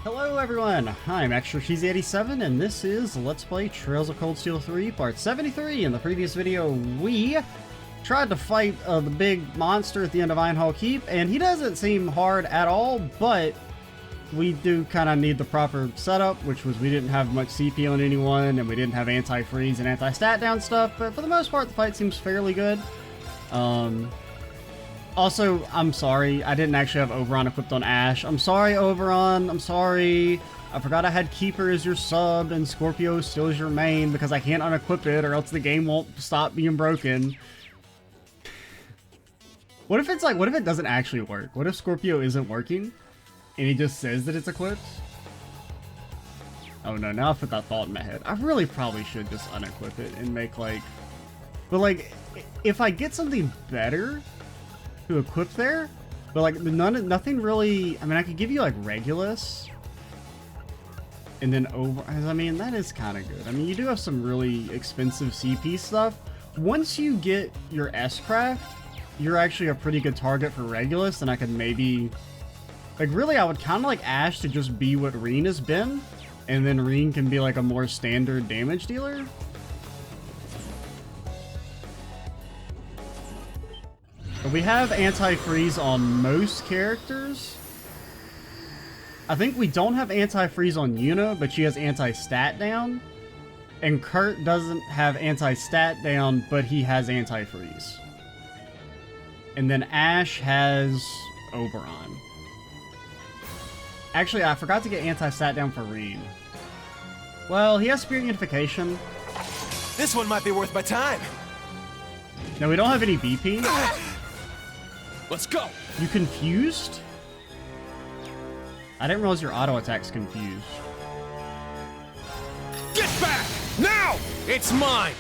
Hello everyone, I'm ExtraCheesy87 and this is Let's Play Trails of Cold Steel 3 Part 73. In the previous video, we tried to fight the big monster at the end of Iron Hall Keep, and he doesn't seem hard at all, but we do kind of need the proper setup, which was we didn't have much CP on anyone, and we didn't have anti-freeze and anti-stat down stuff, but for the most part the fight seems fairly good. Also, I'm sorry, I didn't actually have Oberon equipped on Ashe. I'm sorry, Oberon, I'm sorry. I forgot I had Keeper as your sub and Scorpio still is your main because I can't unequip it or else the game won't stop being broken. What if it's like, what if it doesn't actually work? What if Scorpio isn't working and he just says that it's equipped? Oh no, now I put that thought in my head. I really probably should just unequip it and make like... But like, if I get something better to equip there, but like nothing really. I mean, I could give you like Regulus and then I mean, that is kind of good. I mean, you do have some really expensive CP stuff. Once you get your S-Craft, you're actually a pretty good target for Regulus, and I could maybe like really I would kind of like Ashe to just be what Rean has been, and then Rean can be like a more standard damage dealer. We have anti-freeze on most characters. I think we don't have anti-freeze on Yuna, but she has anti-stat down. And Kurt doesn't have anti-stat down, but he has anti-freeze. And then Ashe has Oberon. Actually, I forgot to get anti-stat down for Rean. Well, he has Spirit Unification. This one might be worth my time. No, we don't have any BP. Let's go! You confused? I didn't realize your auto attack's confused. Get back! Now! It's mine!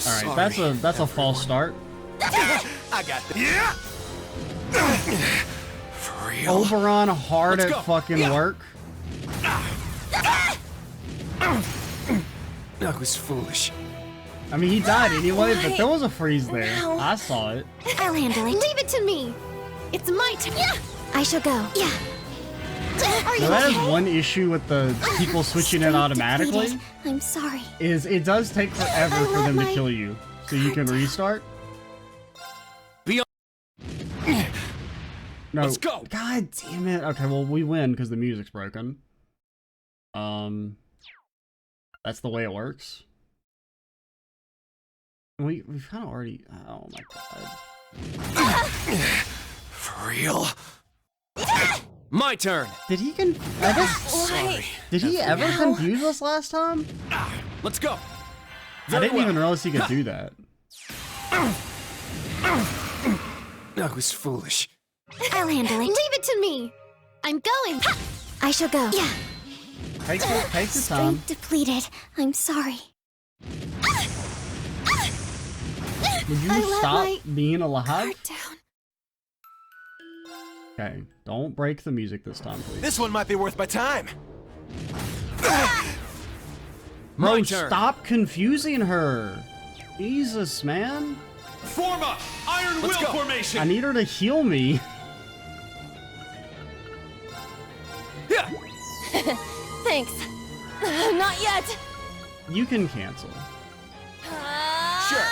Alright, that's a false start. I got this. Yeah! For real? Oberon hard Let's at go. fucking work. That was foolish. I mean, he died anyway, but there was a freeze there. No. I saw it. I'll handle it. Leave it to me. It's my turn. Yeah. I shall go. Yeah. Are you Now, that okay? is one issue with the people switching it Strength automatically. depleted. I'm sorry. Is it does take forever I for let them to my kill you, so you can restart. Be on. No. Let's go. God damn it. Okay, well we win because the music's broken. That's the way it works. We've kind of already. Oh my god. For real? My turn! Did he Sorry. Did he ever confuse us last time? Let's go! I didn't even realize he could do that. That was foolish. I'll handle it. Leave it to me. I'm going. Ha! I shall go. Yeah. Take your time. Strength depleted. I'm sorry. Would you I let stop my being alive? guard down. Okay, don't break the music this time, please. This one might be worth my time. Bro, My turn. stop confusing her. Jesus, man. Form up! Iron Let's Will go. formation! I need her to heal me. Yeah! Thanks. Not yet. You can cancel. Sure.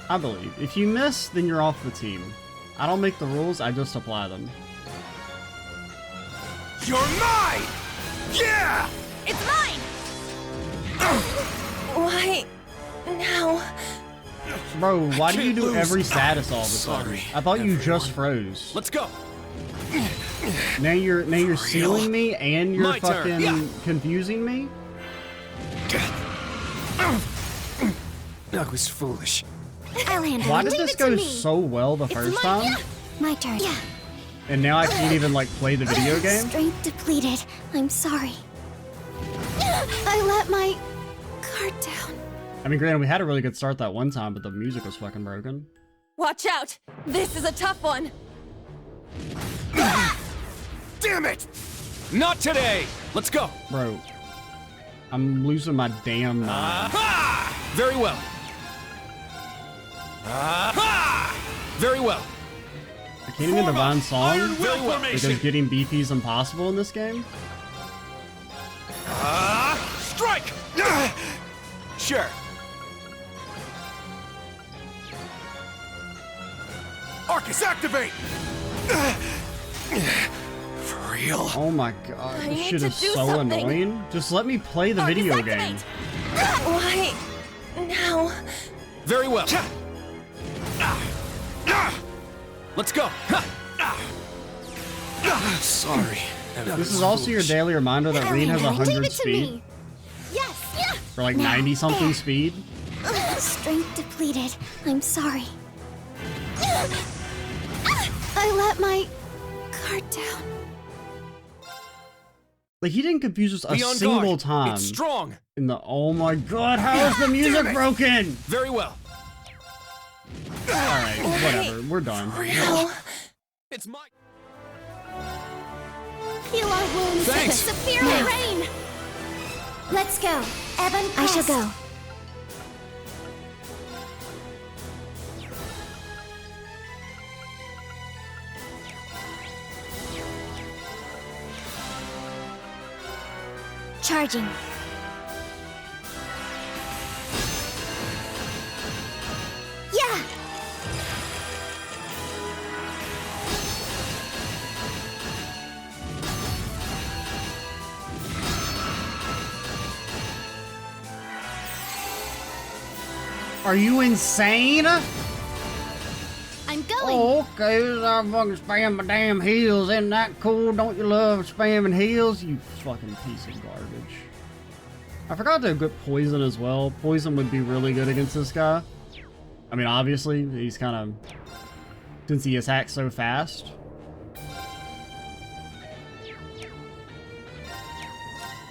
I believe. If you miss, then you're off the team. I don't make the rules, I just apply them. You're mine! Yeah! It's mine. Why now? Bro, why do you can't do lose. every status all of a sudden? Sorry, I thought you just everyone. froze. Let's go! Now you're sealing me and you're My turn. fucking Yeah. confusing me? That was foolish. I'll handle Why it. did Leave this it to go me. so well the It's first my, time? Yeah. My turn. Yeah. And now I can't even like play the video game? Strength depleted. I'm sorry. I let my guard down. I mean, granted, we had a really good start that one time, but the music was fucking broken. Watch out! This is a tough one! Damn it! Not today! Let's go! Bro, I'm losing my damn mind. Aha! Very well. Aha! Very well. can't even divine song Iron Will because formation. getting beefy is impossible in this game. Strike! Sure. Arcus, activate! For real? Oh my god, I this need shit to is do so something. annoying. Just let me play the Arcus, video game. activate! Why? Now. Very well. Let's go. Sorry. This is also your daily reminder that Rean has Leave 100 it to speed. me. Yes, yeah. For like Now, 90 something there. speed. Strength depleted. I'm sorry. I let my guard down. Like he didn't confuse us a Be on single guard. time. It's strong. In the oh my god, how is the music broken? Very well. Alright, whatever, we're done. Now. It's my. Heal our wounds. Thanks. Superior rain. Let's go. Evan, I shall go. Charging. Yeah. Are you insane? I'm going. Oh, okay, I fucking spam my damn heals. Isn't that cool? Don't you love spamming heals? You fucking piece of garbage. I forgot to get poison as well. Poison would be really good against this guy. I mean, obviously, he's kind of... Since he attacks so fast.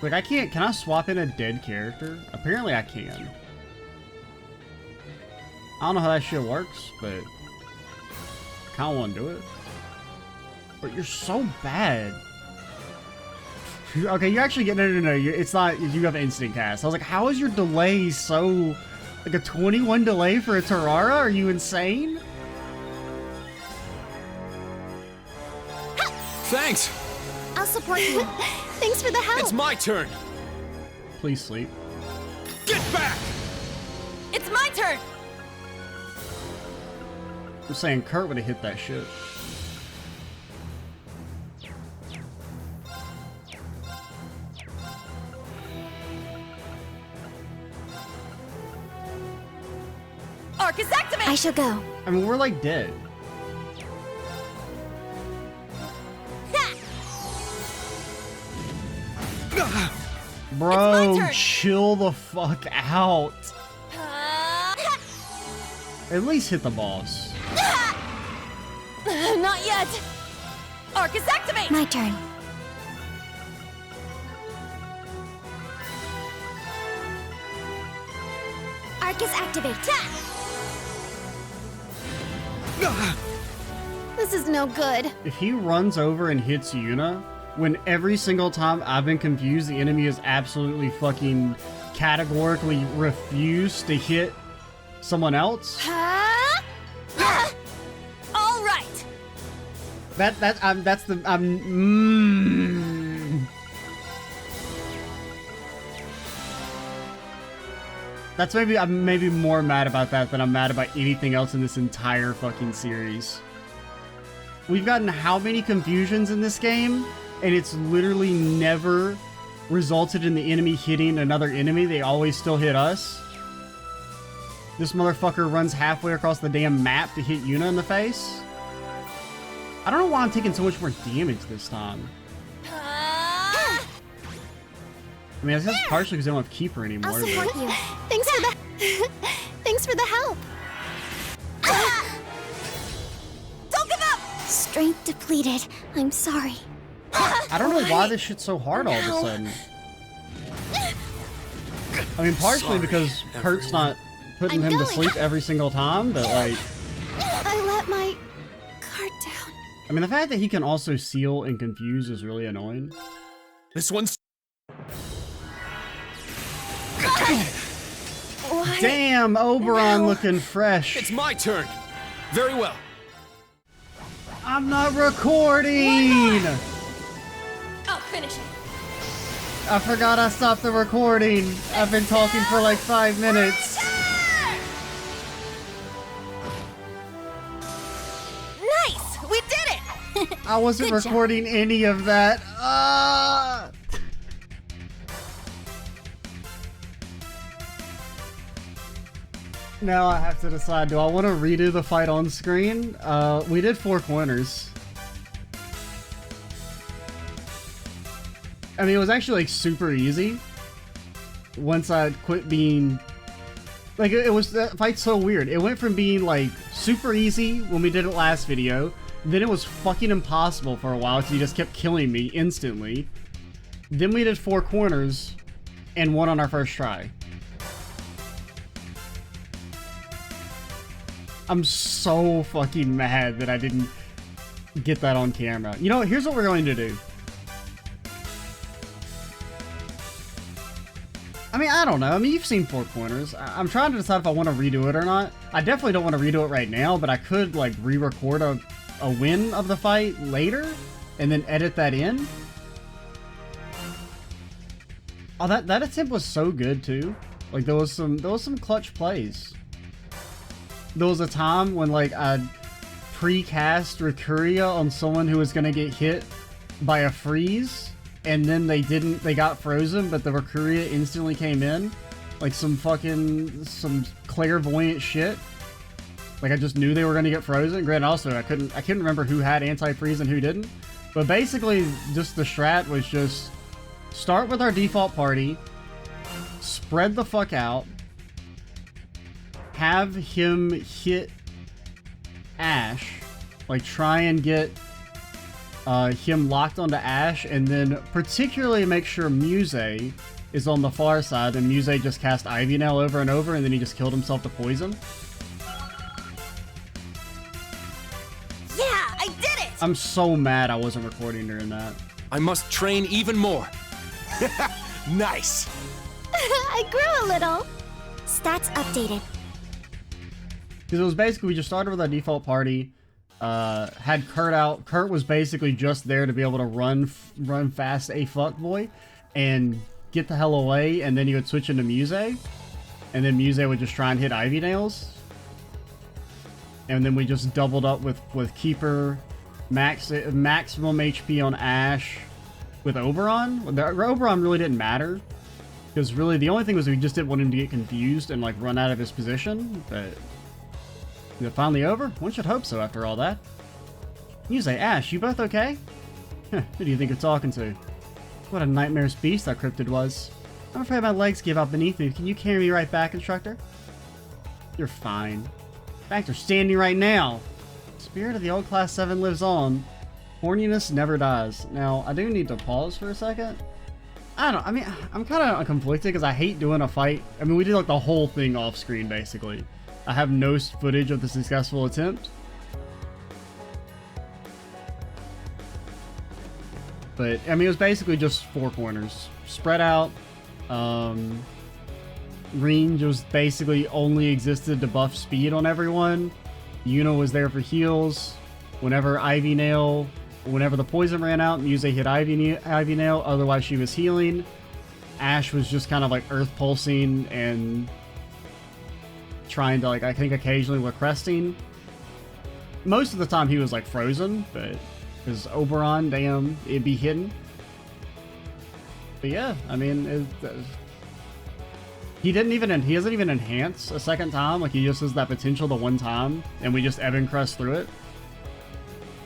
Like, I can't... Can I swap in a dead character? Apparently I can. I don't know how that shit works, but... I kinda wanna do it. But you're so bad. Okay, you actually get... No. It's not... You have instant cast. I was like, how is your delay so... Like a 21 delay for a Terrara? Are you insane? Thanks. I'll support you. Thanks for the help. It's my turn. Please sleep. Get back. It's my turn. I'm saying Kurt would have hit that shit. Arcus, activate! I shall go. I mean, we're like dead. Bro, turn. chill the fuck out. At least hit the boss. Not yet. Arcus, activate! My turn. Arcus activate. This is no good. If he runs over and hits Yuna, when every single time I've been confused, the enemy has absolutely fucking categorically refused to hit someone else. All right. That's the That's maybe I'm maybe more mad about that than I'm mad about anything else in this entire fucking series. We've gotten how many confusions in this game, and it's literally never resulted in the enemy hitting another enemy. They always still hit us. This motherfucker runs halfway across the damn map to hit Yuna in the face. I don't know why I'm taking so much more damage this time. I mean, that's partially because I don't have Keeper anymore. I'll but- support you. Thanks for the thanks for the help. Don't give up. Strength depleted. I'm sorry. I don't know why this shit's so hard all of a sudden. I mean, partially Sorry, because Kurt's not putting I'm him to going. sleep every single time, but like, I let my guard down. I mean, the fact that he can also seal and confuse is really annoying. This one's. Why? Damn, Oberon No. looking fresh. It's my turn. Very well. I'm not recording! I'll finish it. I forgot I stopped the recording. I've been talking for like 5 minutes. Nice! We did it! I wasn't Good job. recording any of that. Now I have to decide, do I want to redo the fight on screen? We did 4 corners. I mean, it was actually like super easy once I quit being like, it was, that fight's so weird. It went from being like super easy when we did it last video, then it was fucking impossible for a while because he just kept killing me instantly. Then we did 4 corners and won on our first try. I'm so fucking mad that I didn't get that on camera. You know what? Here's what we're going to do. I mean, I don't know. I mean, you've seen 4 corners. I'm trying to decide if I want to redo it or not. I definitely don't want to redo it right now, but I could, like, re-record a win of the fight later and then edit that in. Oh, that attempt was so good, too. Like, there was some clutch plays. There was a time when, like, I pre-cast Rikuria on someone who was gonna get hit by a freeze, and then they got frozen, but the Rikuria instantly came in. Like, some clairvoyant shit. Like, I just knew they were gonna get frozen. Granted, also, I couldn't remember who had anti-freeze and who didn't. But basically, just the strat was just start with our default party, spread the fuck out, have him hit Ash, like try and get him locked onto Ash, and then particularly make sure Muse is on the far side, and Muse just cast Ivy Nail over and over, and then he just killed himself to poison. Yeah, I did it! I'm so mad I wasn't recording during that. I must train even more. Nice. I grew a little. Stats updated. Because it was basically, we just started with our default party, had Kurt out. Kurt was basically just there to be able to run fast a fuckboy and get the hell away, and then he would switch into Muse, and then Muse would just try and hit Ivy Nails. And then we just doubled up with Keeper, maximum HP on Ash with Oberon. The Oberon really didn't matter, because really the only thing was we just didn't want him to get confused and like run out of his position, but... Is it finally over? One should hope so after all that. Muse, Ash, you both okay? Who do you think you're talking to? What a nightmare's beast that cryptid was. I'm afraid my legs give out beneath me. Can you carry me right back, instructor? You're fine. In fact, you're standing right now. Spirit of the old Class 7 lives on. Horniness never dies. Now, I do need to pause for a second. I don't know. I mean, I'm kind of conflicted because I hate doing a fight. I mean, we did like the whole thing off screen, basically. I have no footage of the successful attempt. But, I mean, it was basically just 4 corners. Spread out. Rean just basically only existed to buff speed on everyone. Yuna was there for heals. Whenever the poison ran out, Muse hit Ivy Nail. Otherwise, she was healing. Ash was just kind of like earth pulsing and... trying to, like, I think occasionally with cresting. Most of the time he was like frozen, but his Oberon, damn, it'd be hidden. But yeah, I mean, he hasn't even enhanced a second time. Like, he just has that potential the one time, and we just Evan crest through it.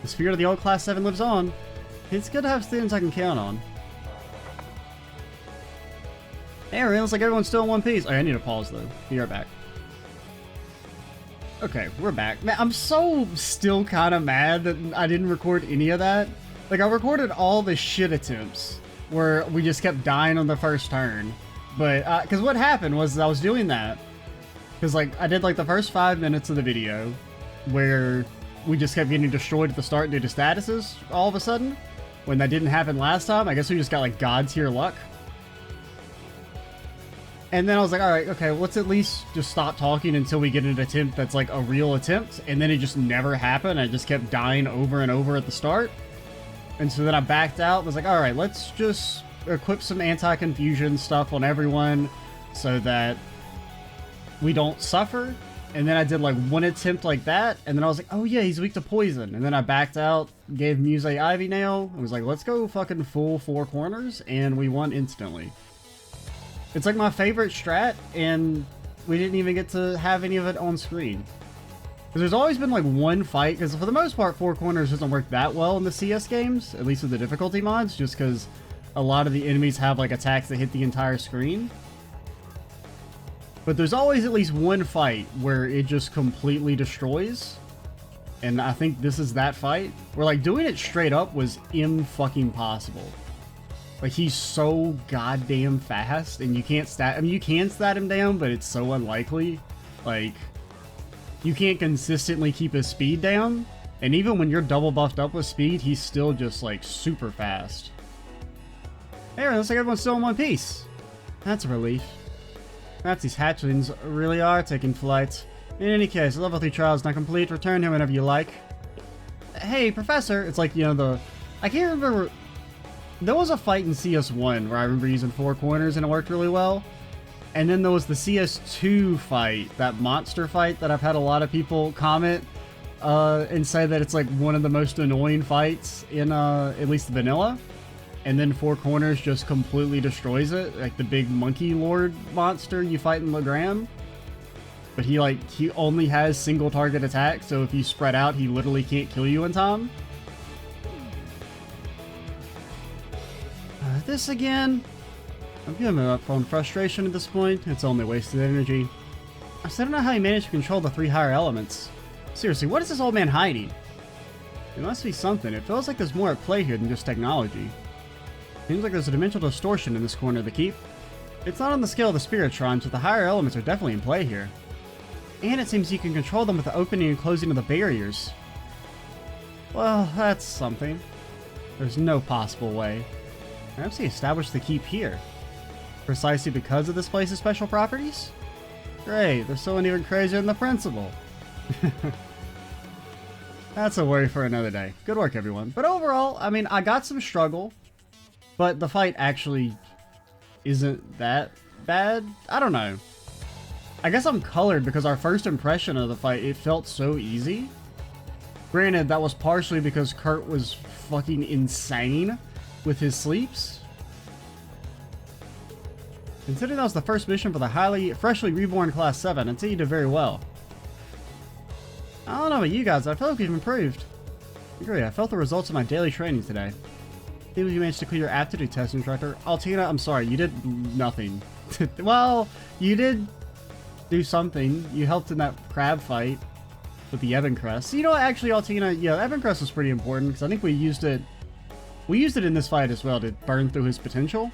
The spirit of the old Class 7 lives on. It's good to have students I can count on. Hey, it looks like everyone's still in one piece. Oh, I need to pause though. Be right back. Okay, we're back. Man, I'm so still kind of mad that I didn't record any of that. Like, I recorded all the shit attempts where we just kept dying on the first turn. But, because what happened was I was doing that. Because, like, I did, like, the first 5 minutes of the video where we just kept getting destroyed at the start due to statuses all of a sudden. When that didn't happen last time, I guess we just got, like, God tier luck. And then I was like, all right, okay, let's at least just stop talking until we get an attempt that's like a real attempt. And then it just never happened. I just kept dying over and over at the start. And so then I backed out. I was like, all right, let's just equip some anti-confusion stuff on everyone so that we don't suffer. And then I did like one attempt like that. And then I was like, oh yeah, he's weak to poison. And then I backed out, gave Muse Ivy Nail. I was like, let's go fucking full 4 corners. And we won instantly. It's like my favorite strat, and we didn't even get to have any of it on screen. Because there's always been like one fight, because for the most part 4 corners doesn't work that well in the CS games, at least with the difficulty mods, just because a lot of the enemies have like attacks that hit the entire screen. But there's always at least one fight where it just completely destroys. And I think this is that fight, where like doing it straight up was imfucking-possible. Like, he's so goddamn fast, and you can't stat... I mean, you can stat him down, but it's so unlikely. Like, you can't consistently keep his speed down, and even when you're double buffed up with speed, he's still just, like, super fast. Hey, looks like everyone's still in one piece. That's a relief. Perhaps these hatchlings really are taking flight. In any case, the level 3 trial is not complete. Return here whenever you like. Hey, Professor! It's like, you know, the... I can't remember... There was a fight in CS1 where I remember using 4 corners and it worked really well. And then there was the CS2 fight, that monster fight that I've had a lot of people comment and say that it's like one of the most annoying fights in at least vanilla. And then 4 corners just completely destroys it, like the big monkey lord monster you fight in Legram. But he only has single target attack, so if you spread out, he literally can't kill you in time. This again? I'm giving up from frustration at this point. It's only wasted energy. I still don't know how he managed to control the 3 higher elements. Seriously, what is this old man hiding? There must be something. It feels like there's more at play here than just technology. Seems like there's a dimensional distortion in this corner of the keep. It's not on the scale of the Spiritrons, but the higher elements are definitely in play here. And it seems you can control them with the opening and closing of the barriers. Well, that's something. There's no possible way. Perhaps he established the keep here. Precisely because of this place's special properties? Great, they're someone even crazier than the principal. That's a worry for another day. Good work, everyone. But overall, I mean, I got some struggle, but the fight actually isn't that bad. I don't know. I guess I'm colored because our first impression of the fight, it felt so easy. Granted, that was partially because Kurt was fucking insane with his sleeps. Considering that was the first mission for the freshly reborn Class 7, I'd say you did very well. I don't know about you guys, I feel like we've improved. I agree, I felt the results of my daily training today. I think you managed to clear your aptitude test, instructor. Altina, I'm sorry, you did nothing. Well, you did do something. You helped in that crab fight with the Evan Crest. You know what, actually, Altina, yeah, Evan Crest was pretty important, because I think we used it in this fight as well to burn through his potential.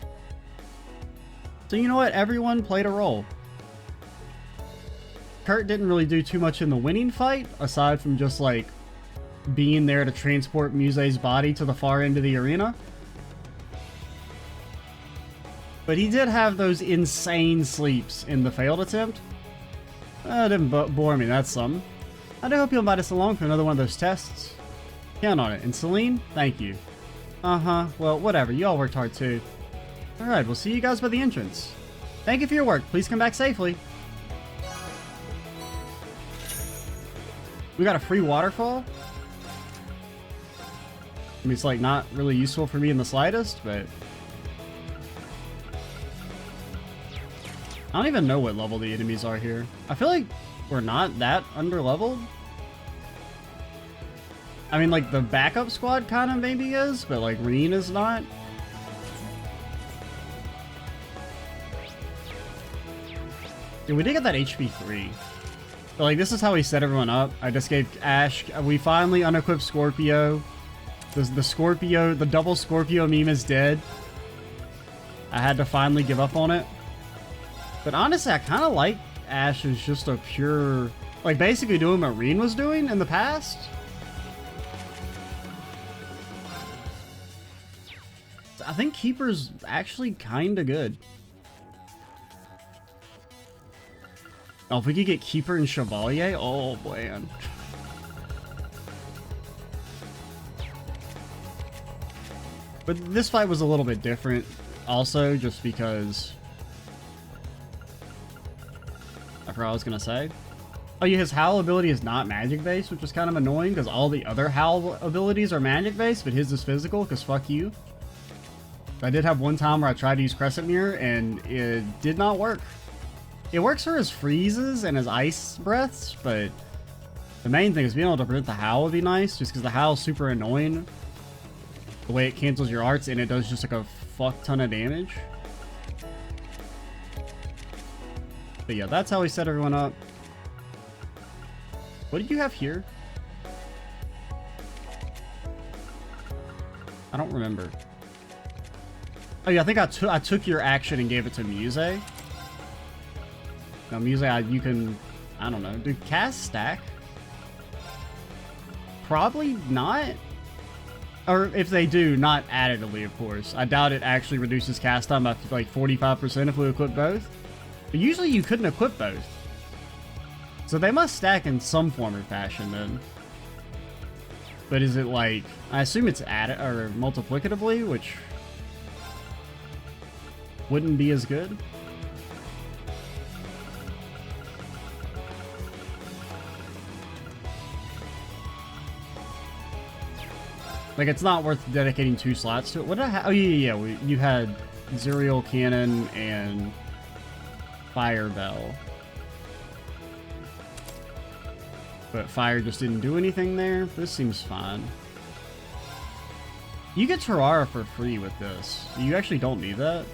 So you know what? Everyone played a role. Kurt didn't really do too much in the winning fight, aside from just like being there to transport Muse's body to the far end of the arena. But he did have those insane sleeps in the failed attempt. It didn't bore me, that's something. I do hope you'll invite us along for another one of those tests. Count on it. And Celine, thank you. Uh-huh. Well, whatever. You all worked hard, too. Alright, we'll see you guys by the entrance. Thank you for your work. Please come back safely. We got a free waterfall. I mean, it's, like, not really useful for me in the slightest, but... I don't even know what level the enemies are here. I feel like we're not that underleveled. I mean, like, the backup squad kind of maybe is, but, like, Rean is not. Yeah, we did get that HP 3. But, like, this is how we set everyone up. I just gave Ash... We finally unequipped Scorpio. The Scorpio... The double Scorpio meme is dead. I had to finally give up on it. But honestly, I kind of like Ash as just a pure... Like, basically doing what Rean was doing in the past. I think Keeper's actually kind of good. Oh, if we could get Keeper and Chevalier, oh man. But this fight was a little bit different also, just because... I forgot what I was gonna say. Oh yeah, his Howl ability is not magic based, which is kind of annoying because all the other Howl abilities are magic based, but his is physical because fuck you. I did have one time where I tried to use Crescent Mirror and it did not work. It works for his freezes and his ice breaths, but the main thing is being able to prevent the Howl would be nice, just because the Howl is super annoying. The way it cancels your arts and it does just like a fuck ton of damage. But yeah, that's how we set everyone up. What did you have here? I don't remember. Oh yeah, I think I took your action and gave it to Muse. Now Muse, you can, I don't know, do cast stack? Probably not. Or if they do, not additively, of course. I doubt it actually reduces cast time by like 45% if we equip both. But usually you couldn't equip both. So they must stack in some form or fashion then. But is it like, I assume it's added or multiplicatively, which wouldn't be as good. Like, it's not worth dedicating 2 slots to it. What did I have? Oh, yeah. You had Zerial Cannon and Fire Bell. But Fire just didn't do anything there. This seems fine. You get Terrara for free with this. You actually don't need that.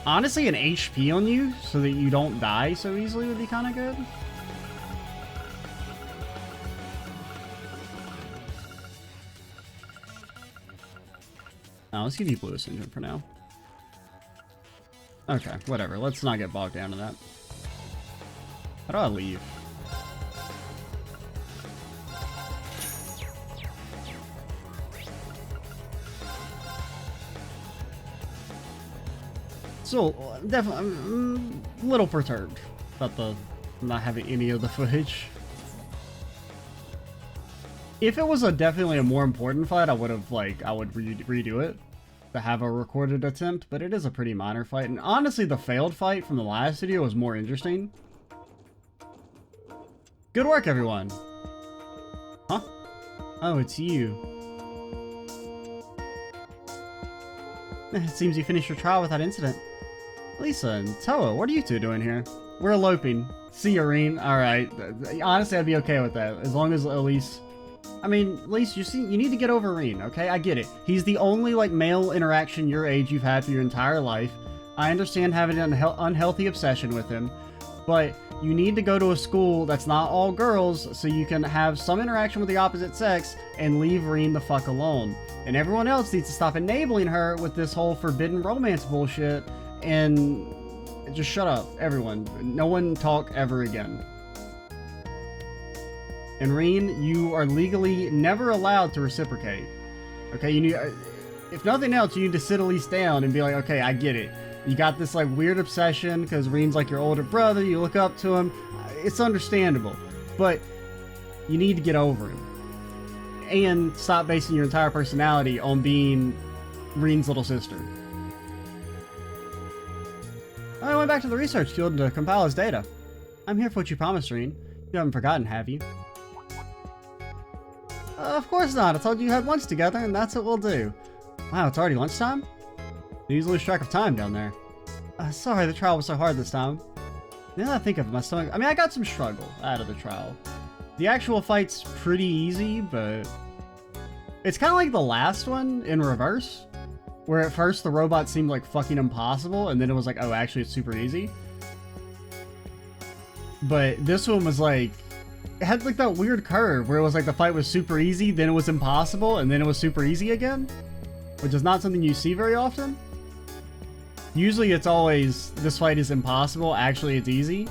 Honestly, an HP on you so that you don't die so easily would be kind of good. Let's give you Blue Ascension for now. Okay, whatever. Let's not get bogged down in that. How do I leave? Still, definitely, I'm a little perturbed about the not having any of the footage. If it was definitely a more important fight, I would have redo it to have a recorded attempt, but it is a pretty minor fight. And honestly, the failed fight from the last video was more interesting. Good work, everyone. Huh? Oh, it's you. It seems you finished your trial without incident. Lisa and Toa, what are you two doing here? We're eloping. See you, Rean. Alright. Honestly, I'd be okay with that. As long as Elise... I mean, Elise, you need to get over Rean, okay? I get it. He's the only, like, male interaction your age you've had for your entire life. I understand having an unhealthy obsession with him, but you need to go to a school that's not all girls so you can have some interaction with the opposite sex and leave Rean the fuck alone. And everyone else needs to stop enabling her with this whole forbidden romance bullshit and just shut up, everyone. No one talk ever again. And Rean, you are legally never allowed to reciprocate. Okay, you need, if nothing else, you need to sit Elise down and be like, okay, I get it. You got this like weird obsession because Rean's like your older brother, you look up to him. It's understandable, but you need to get over him. And stop basing your entire personality on being Rean's little sister. I went back to the research field to compile his data. I'm here for what you promised, Rean. You haven't forgotten, have you? Of course not. I told you had lunch together, and that's what we'll do. Wow, it's already lunchtime? You usually lose track of time down there. Sorry, the trial was so hard this time. Now that I think of it, my stomach... I mean, I got some struggle out of the trial. The actual fight's pretty easy, but... It's kind of like the last one in reverse. Where at first the robot seemed like fucking impossible, and then it was like, oh, actually it's super easy. But this one was like... It had like that weird curve where it was like the fight was super easy, then it was impossible, and then it was super easy again. Which is not something you see very often. Usually it's always, this fight is impossible, actually it's easy.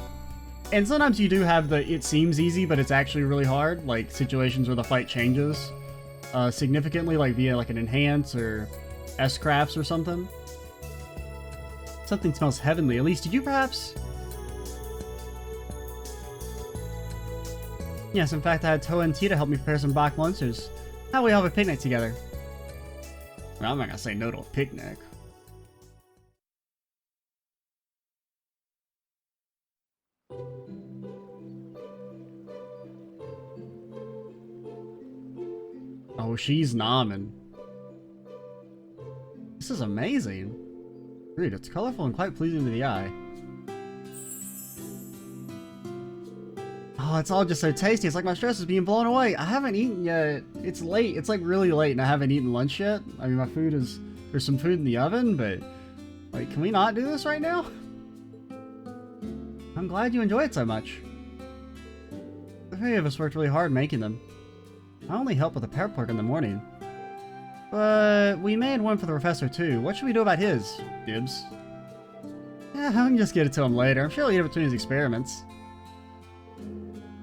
And sometimes you do have the, it seems easy, but it's actually really hard. Like situations where the fight changes significantly, like via like an enhance or S-crafts or something. Something smells heavenly. Elise, did you perhaps? Yes, in fact, I had Toa and Tita help me prepare some black monsters. How about we have a picnic together? Well, I'm not gonna say no to a picnic. Oh, she's nomming. This is amazing. Read, it's colorful and quite pleasing to the eye. Oh, it's all just so tasty. It's like my stress is being blown away. I haven't eaten yet. It's late. It's like really late and I haven't eaten lunch yet. I mean, my food is... There's some food in the oven, but... Like, can we not do this right now? I'm glad you enjoy it so much. The three of us worked really hard making them. I only help with the prep work in the morning. But we made one for the professor too. What should we do about his? Dibs. Yeah, I can just get it to him later. I'm sure he'll eat it between his experiments.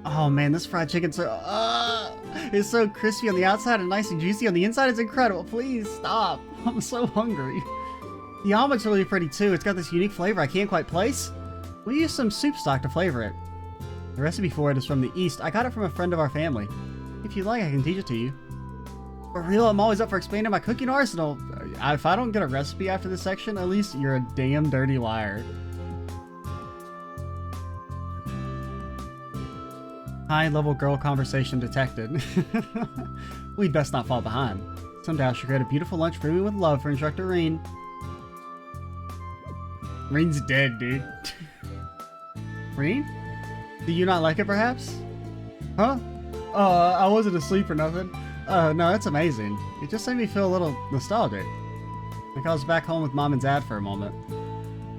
Oh man, this fried chicken is so crispy on the outside and nice and juicy on the inside. It's incredible. Please stop. I'm so hungry. The omelet's really pretty too. It's got this unique flavor I can't quite place. We use some soup stock to flavor it. The recipe for it is from the East. I got it from a friend of our family. If you'd like, I can teach it to you. For real, I'm always up for expanding my cooking arsenal. If I don't get a recipe after this section, at least you're a damn dirty liar. High-level girl conversation detected. We'd best not fall behind. Someday I should create a beautiful lunch brimming with love for Instructor Rean. Rean's dead, dude. Rean? Do you not like it, perhaps? Huh? I wasn't asleep or nothing. No, that's amazing. It just made me feel a little nostalgic. Like I was back home with Mom and Dad for a moment.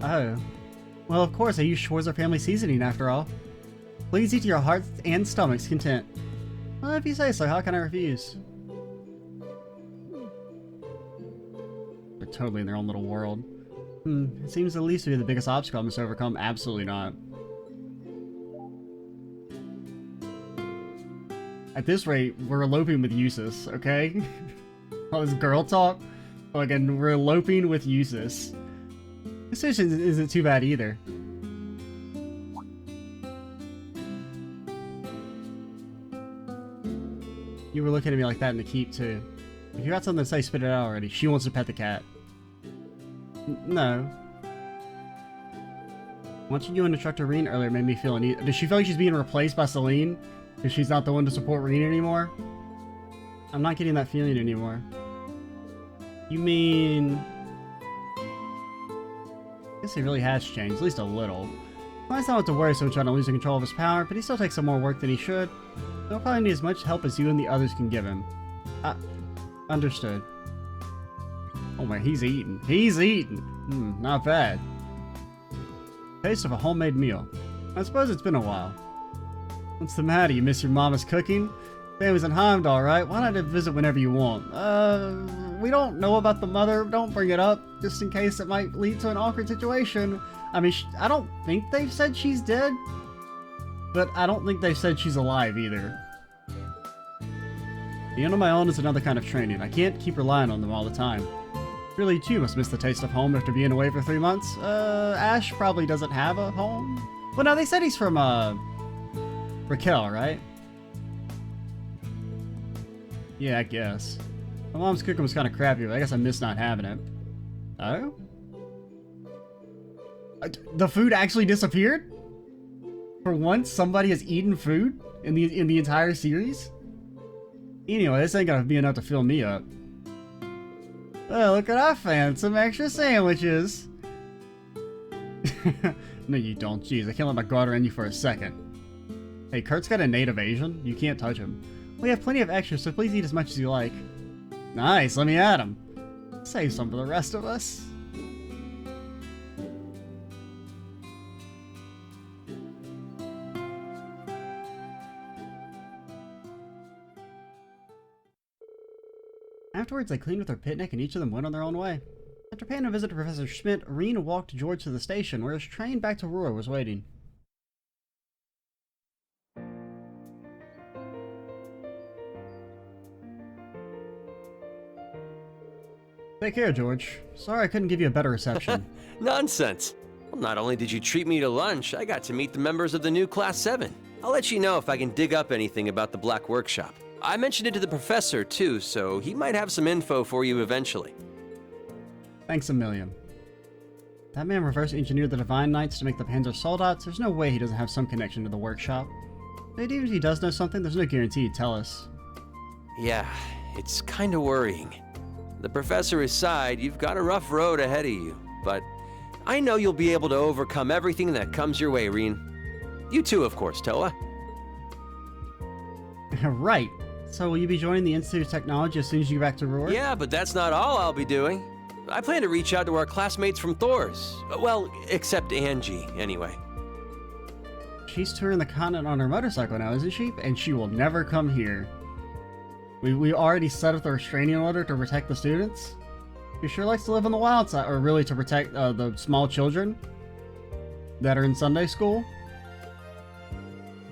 Oh. Well, of course, I use Schwarzer family seasoning after all. Please eat to your heart's and stomach's content. Well, if you say so, how can I refuse? They're totally in their own little world. It seems the least to be the biggest obstacle I must overcome. Absolutely not. At this rate, we're eloping with Eustace, okay? All this girl talk. Again, we're eloping with Eustace. This mission isn't too bad either. You were looking at me like that in the keep, too. If you got something to say, spit it out already. She wants to pet the cat. No. Watching you and Instructor Rean earlier made me feel uneasy. Does she feel like she's being replaced by Celine? Because she's not the one to support Rean anymore? I'm not getting that feeling anymore. You mean... I guess he really has changed, at least a little. Mine's not to worry so much about losing control of his power, but he still takes some more work than he should. He'll probably need as much help as you and the others can give him. Understood. Oh man, he's eating. He's eating! Not bad. Taste of a homemade meal. I suppose it's been a while. What's the matter? You miss your mama's cooking? Family's in Heimdall, right? Why not visit whenever you want? We don't know about the mother. Don't bring it up, just in case it might lead to an awkward situation. I mean, I don't think they've said she's dead, but I don't think they've said she's alive either. Being on my own is another kind of training. I can't keep relying on them all the time. Really, too, must miss the taste of home after being away for 3 months. Ash probably doesn't have a home. Well, no, they said he's from, Raquel, right? Yeah, I guess. My mom's cooking was kind of crappy, but I guess I missed not having it. Oh? The food actually disappeared? For once, somebody has eaten food in the entire series? Anyway, this ain't gonna be enough to fill me up. Oh, look what I found! Some extra sandwiches! No, you don't. Jeez, I can't let my daughter in you for a second. Hey, Kurt's got a native Asian. You can't touch him. We have plenty of extras, so please eat as much as you like. Nice, let me at him. Save some for the rest of us. Afterwards, they cleaned with their picnic and each of them went on their own way. After paying a visit to Professor Schmidt, Rean walked George to the station where his train back to Roar was waiting. Take care, George. Sorry I couldn't give you a better reception. Nonsense. Well, not only did you treat me to lunch, I got to meet the members of the new Class 7. I'll let you know if I can dig up anything about the Black Workshop. I mentioned it to the professor, too, so he might have some info for you eventually. Thanks a million. That man reverse engineered the Divine Knights to make the Panzer Soldats. There's no way he doesn't have some connection to the workshop. But even if he does know something, there's no guarantee he'd tell us. Yeah, it's kind of worrying. The professor aside, you've got a rough road ahead of you, but I know you'll be able to overcome everything that comes your way, Rean. You too, of course, Toa. Right. So will you be joining the Institute of Technology as soon as you get back to Roar? Yeah, but that's not all I'll be doing. I plan to reach out to our classmates from Thor's. Well, except Angie, anyway. She's touring the continent on her motorcycle now, isn't she? And she will never come here. We already set up the restraining order to protect the students. She sure likes to live on the wild side, or really to protect the small children that are in Sunday school.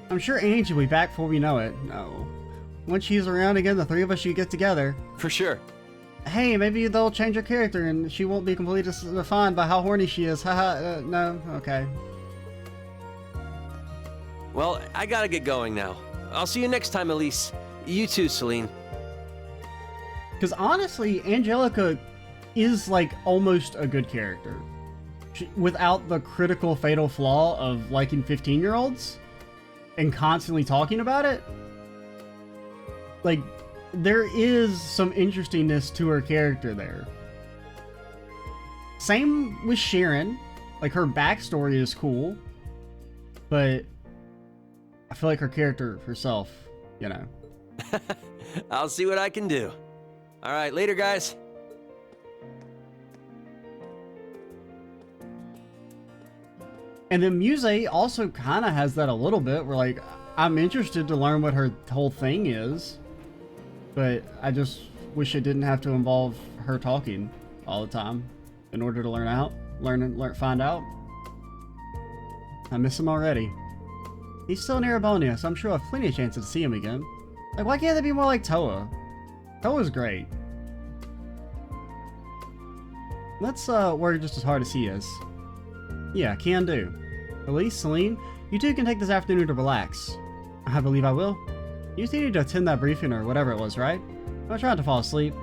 I'm sure Angie will be back before we know it. No. Once she's around again, the three of us should get together. For sure. Hey, maybe they'll change her character and she won't be completely defined by how horny she is. Haha, no, okay. Well, I gotta get going now. I'll see you next time, Elise. You too, Celine. Because honestly, Angelica is like almost a good character. Without the critical fatal flaw of liking 15-year-olds and constantly talking about it. Like, there is some interestingness to her character there. Same with Sharon. Like, her backstory is cool. But I feel like her character herself, you know. I'll see what I can do. All right, later, guys. And then Muse also kind of has that a little bit, where like, I'm interested to learn what her whole thing is, but I just wish it didn't have to involve her talking all the time in order to find out. I miss him already. He's still in Erebonia, so I'm sure I'll have plenty of chances to see him again. Like, why can't they be more like Toa? Toa's great. Let's work just as hard as he is. Yeah, can do. Elise, Celine, you two can take this afternoon to relax. I believe I will. You two need to attend that briefing or whatever it was, right? I'm trying to fall asleep.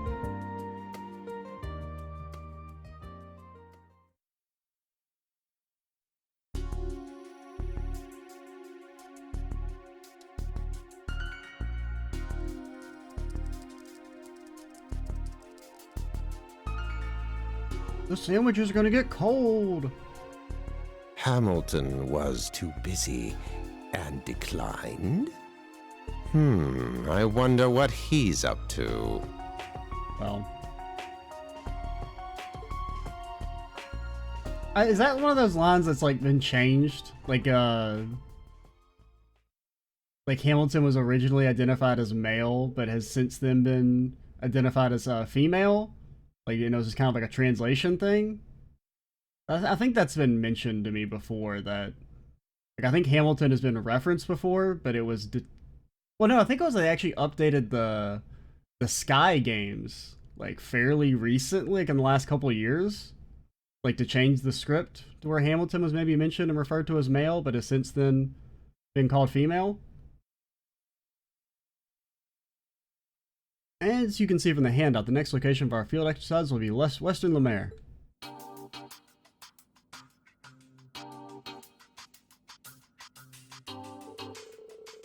The sandwiches are gonna get cold. Hamilton was too busy and declined? I wonder what he's up to. Well. Is that one of those lines that's like been changed? Like Hamilton was originally identified as male, but has since then been identified as female? Like, you know, it's just kind of like a translation thing? I think that's been mentioned to me before, that... Like, I think Hamilton has been referenced before, but it was... Well, no, I think it was they actually updated the Sky games, like, fairly recently, like in the last couple of years. Like, to change the script to where Hamilton was maybe mentioned and referred to as male, but has since then been called female. As you can see from the handout, the next location for our field exercise will be Western Lemaire.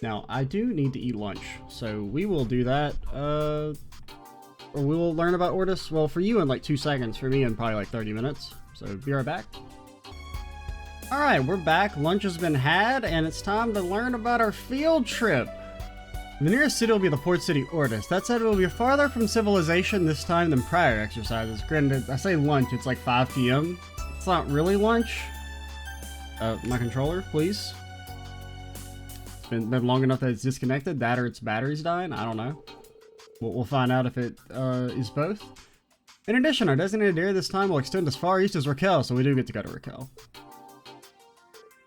Now, I do need to eat lunch, so we will do that, or we will learn about Ortis, well, for you in like 2 seconds, for me in probably like 30 minutes, so be right back. Alright, we're back, lunch has been had, and it's time to learn about our field trip. The nearest city will be the port city Ortis. That said, it will be farther from civilization this time than prior exercises. Granted, I say lunch, it's like 5 p.m. It's not really lunch. My controller, please. It's been long enough that it's disconnected. That or its battery's dying. I don't know. We'll find out if it is both. In addition, our designated area this time will extend as far east as Raquel, so we do get to go to Raquel.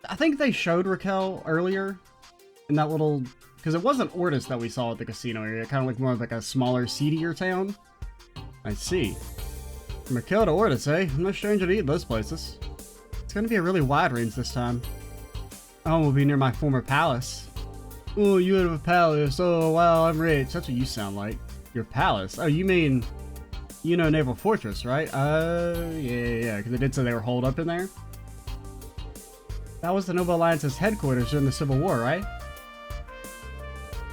I think they showed Raquel earlier in that little... Because it wasn't Ortis that we saw at the casino area. It kind of looked more like a smaller, seedier town. I see. From Raquel to Ordis, eh? I'm no stranger to eat those places. It's gonna be a really wide range this time. Oh, we'll be near my former palace. Oh, you have a palace. Oh, wow, I'm rich. That's what you sound like. Your palace? Oh, you mean, you know, Naval Fortress, right? Yeah, because they did say they were holed up in there. That was the Noble Alliance's headquarters during the Civil War, right?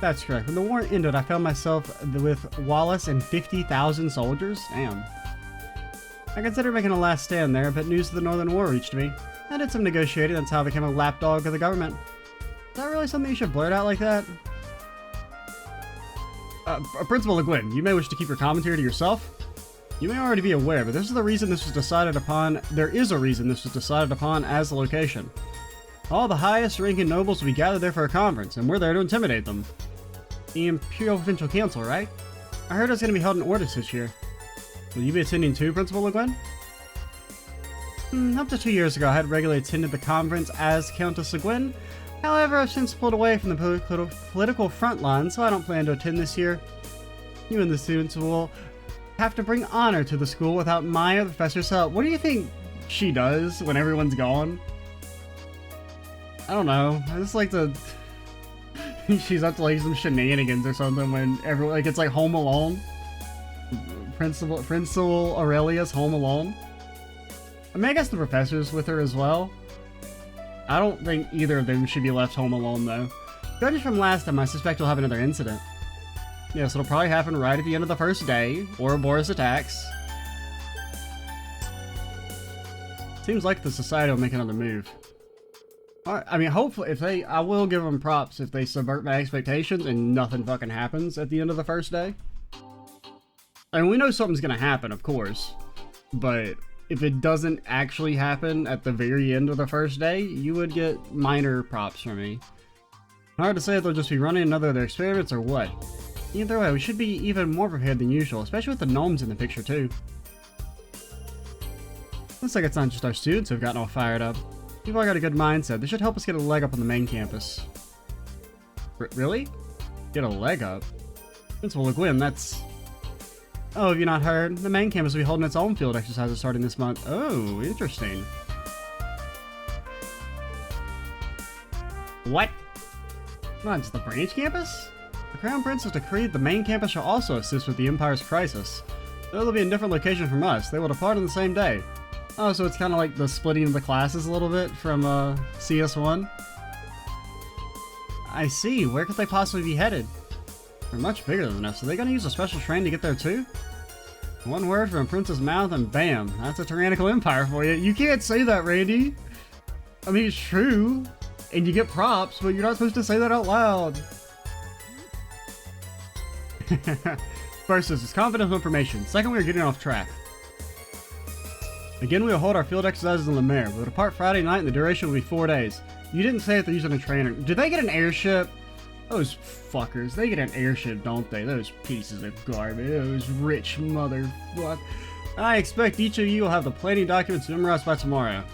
That's correct. When the war ended, I found myself with Wallace and 50,000 soldiers. Damn. I considered making a last stand there, but news of the Northern War reached me. I did some negotiating, that's how I became a lapdog of the government. Is that really something you should blurt out like that? Principal Le Guin, you may wish to keep your commentary to yourself. You may already be aware, but this is the reason this was decided upon. There is a reason this was decided upon as the location. All the highest ranking nobles will be gathered there for a conference, and we're there to intimidate them. The Imperial Provincial Council, right? I heard it's going to be held in Ordis this year. Will you be attending too, Principal Le Guin? Up to 2 years ago, I had regularly attended the conference as Countess Le Guin. However, I've since pulled away from the political front line, so I don't plan to attend this year. You and the students will have to bring honor to the school without my or the professor's help. What do you think she does when everyone's gone? I don't know. I just like to... She's up to like some shenanigans or something when everyone... Like, it's like Home Alone. Principal Aurelius Home Alone. I mean, I guess the professor's with her as well. I don't think either of them should be left home alone, though. Judging from last time, I suspect we'll have another incident. Yes, it'll probably happen right at the end of the first day, or Boris attacks. Seems like the society will make another move. Alright, I mean, hopefully, if they... I will give them props if they subvert my expectations and nothing fucking happens at the end of the first day. I mean, we know something's gonna happen, of course. But if it doesn't actually happen at the very end of the first day, you would get minor props from me. Hard to say if they'll just be running another of their experiments or what. Either way, we should be even more prepared than usual, especially with the gnomes in the picture too. Looks like it's not just our students who've gotten all fired up. People got a good mindset. They should help us get a leg up on the main campus. Really? Get a leg up? Principal Le Guin, that's... Oh, have you not heard? The main campus will be holding its own field exercises starting this month. Oh, interesting. What? Not just the branch campus? The Crown Prince has decreed the main campus shall also assist with the Empire's crisis. Though they'll be in different locations from us, they will depart on the same day. Oh, so it's kind of like the splitting of the classes a little bit from CS1. I see. Where could they possibly be headed? They're much bigger than us. Are they going to use a special train to get there too? One word from a prince's mouth and bam, that's a tyrannical empire for you. You can't say that, Randy. I mean, it's true. And you get props, but you're not supposed to say that out loud. First, this is confidential information. Second, we are getting off track. Again, we will hold our field exercises in Lemaire. We'll depart Friday night and the duration will be 4 days. You didn't say if they're using a trainer. Did they get an airship? Those fuckers, they get an airship, don't they? Those pieces of garbage. Those rich motherfuckers. I expect each of you will have the planning documents memorized by tomorrow.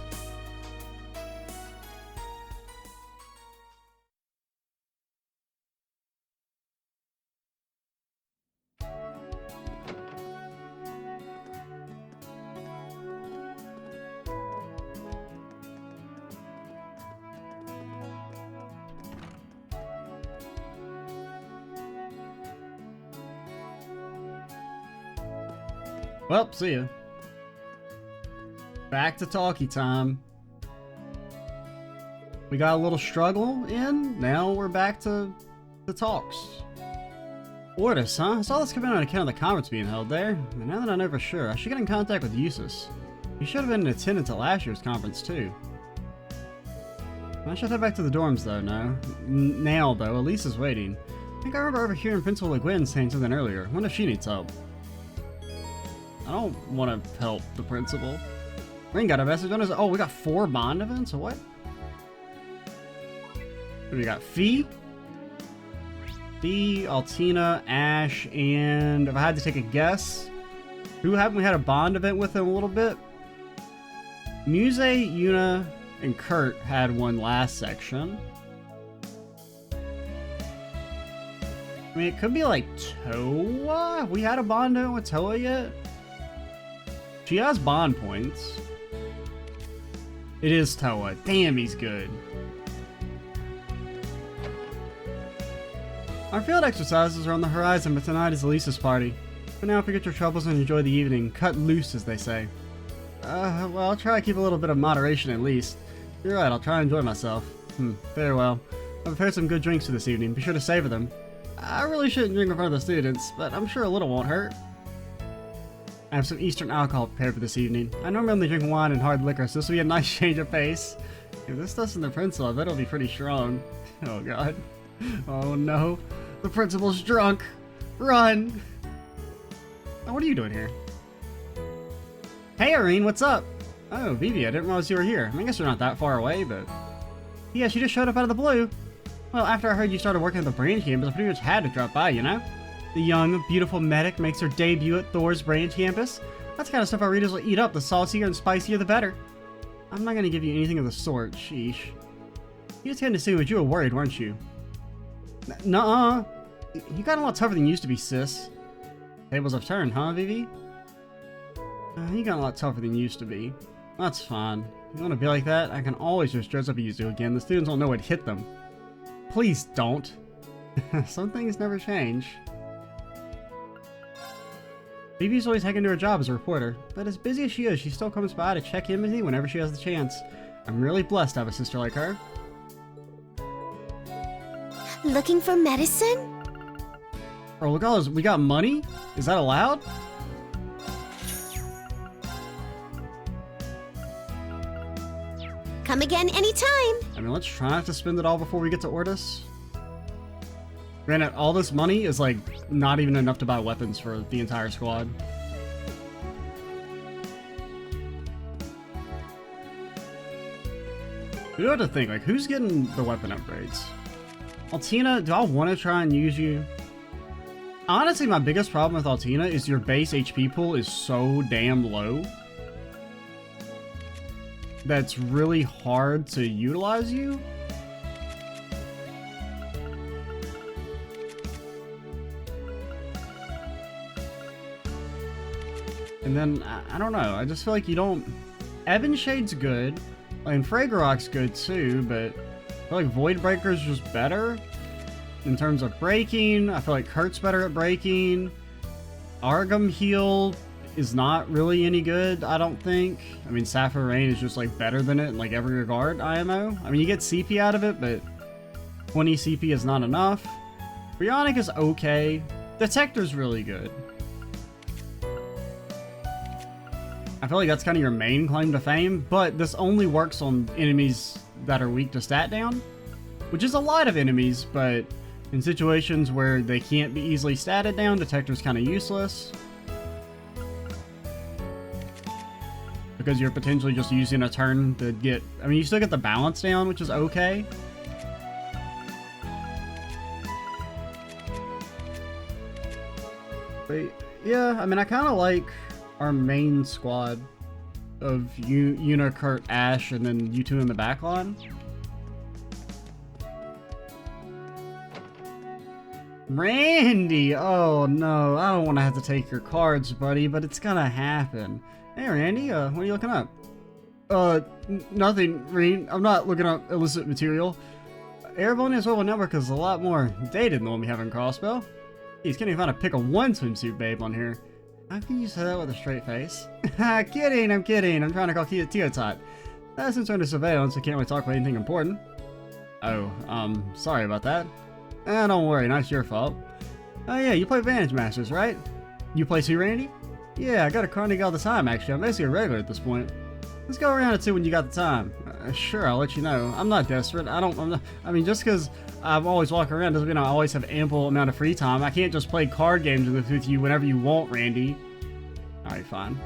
Well, see ya. Back to talkie time. We got a little struggle in, now we're back to the talks. Ordis, huh? I saw this come in on account of the conference being held there, but now that I know for sure, I should get in contact with Eustace. He should have been in attendance at last year's conference too. I should head back to the dorms though, now though, Elise is waiting. I think I remember overhearing Principal Le Guin saying something earlier. I wonder if she needs help. I don't want to help the principal. Ring got a message on us. Oh, we got 4 bond events? Or what? We got Fee, Altina, Ash, and if I had to take a guess, who haven't we had a bond event with in a little bit? Muse, Yuna, and Kurt had one last section. I mean, it could be like Toa. Have we had a bond event with Toa yet? She has bond points. It is Toa. Damn, he's good. Our field exercises are on the horizon, but tonight is Elise's party. For now, forget your troubles and enjoy the evening. Cut loose, as they say. Well, I'll try to keep a little bit of moderation at least. You're right, I'll try to enjoy myself. Very well. I've prepared some good drinks for this evening. Be sure to savor them. I really shouldn't drink in front of the students, but I'm sure a little won't hurt. I have some Eastern alcohol prepared for this evening. I normally only drink wine and hard liquor, so this will be a nice change of pace. If this stuff's in the principal, I bet it'll be pretty strong. Oh god. Oh no. The principal's drunk. Run! Oh, what are you doing here? Hey Rean, what's up? Oh, Vivi, I didn't realize you were here. I guess you're not that far away, but... Yeah, she just showed up out of the blue. Well, after I heard you started working at the branch campus, I pretty much had to drop by, you know? The young, beautiful medic makes her debut at Thor's branch campus. That's the kind of stuff our readers will eat up. The saltier and spicier, the better. I'm not gonna give you anything of the sort, sheesh. You just had to say what you were worried, weren't you? Nuh-uh. You got a lot tougher than you used to be, sis. Tables have turned, huh, Vivi? You got a lot tougher than you used to be. That's fine. If you want to be like that, I can always just dress up as you again. The students won't know what hit them. Please don't. Some things never change. Vivi's always hanging to her job as a reporter, but as busy as she is, she still comes by to check in with me whenever she has the chance. I'm really blessed to have a sister like her. Looking for medicine? Oh, look at all this. We got money? Is that allowed? Come again anytime. I mean, let's try not to spend it all before we get to Ortis. Granted, all this money is, like, not even enough to buy weapons for the entire squad. We do have to think, like, who's getting the weapon upgrades? Altina, do I want to try and use you? Honestly, my biggest problem with Altina is your base HP pool is so damn low that's really hard to utilize you. And then, I don't know, I just feel like you don't... Evanshade's good, and Fragrok's good too, but I feel like Voidbreaker's just better in terms of breaking. I feel like Kurt's better at breaking. Argum Heal is not really any good, I don't think. I mean, Sapphire Rain is just like better than it in like every regard, IMO. I mean, you get CP out of it, but 20 CP is not enough. Bionic is okay. Detector's really good. I feel like that's kind of your main claim to fame, but this only works on enemies that are weak to stat down, which is a lot of enemies, but in situations where they can't be easily statted down, Detector's kind of useless. Because you're potentially just using a turn to get... I mean, you still get the balance down, which is okay. But yeah, I mean, I kind of like our main squad of Yuna, Kurt, Ash, and then you two in the back line. Randy! Oh no, I don't want to have to take your cards, buddy, but it's gonna happen. Hey Randy, what are you looking up? Nothing, Rean. I'm not looking up illicit material. Airborne's Oval Network is a lot more dated than the one we have in Crossbow. He's can't even find a pick of one swimsuit babe on here. How can you say that with a straight face? Kidding, I'm kidding. I'm trying to call Teotot. That's in turn to surveillance, I can't really talk about anything important. Oh, sorry about that. Don't worry, not your fault. Oh yeah, you play Vantage Masters, right? You play too, Randy? Yeah, I go to Carnegie all the time, actually. I'm basically a regular at this point. Let's go around it too when you got the time. Sure, I'll let you know. I'm not desperate. I mean, just because I'm always walking around doesn't mean I always have ample amount of free time. I can't just play card games with you whenever you want, Randy. Alright, fine.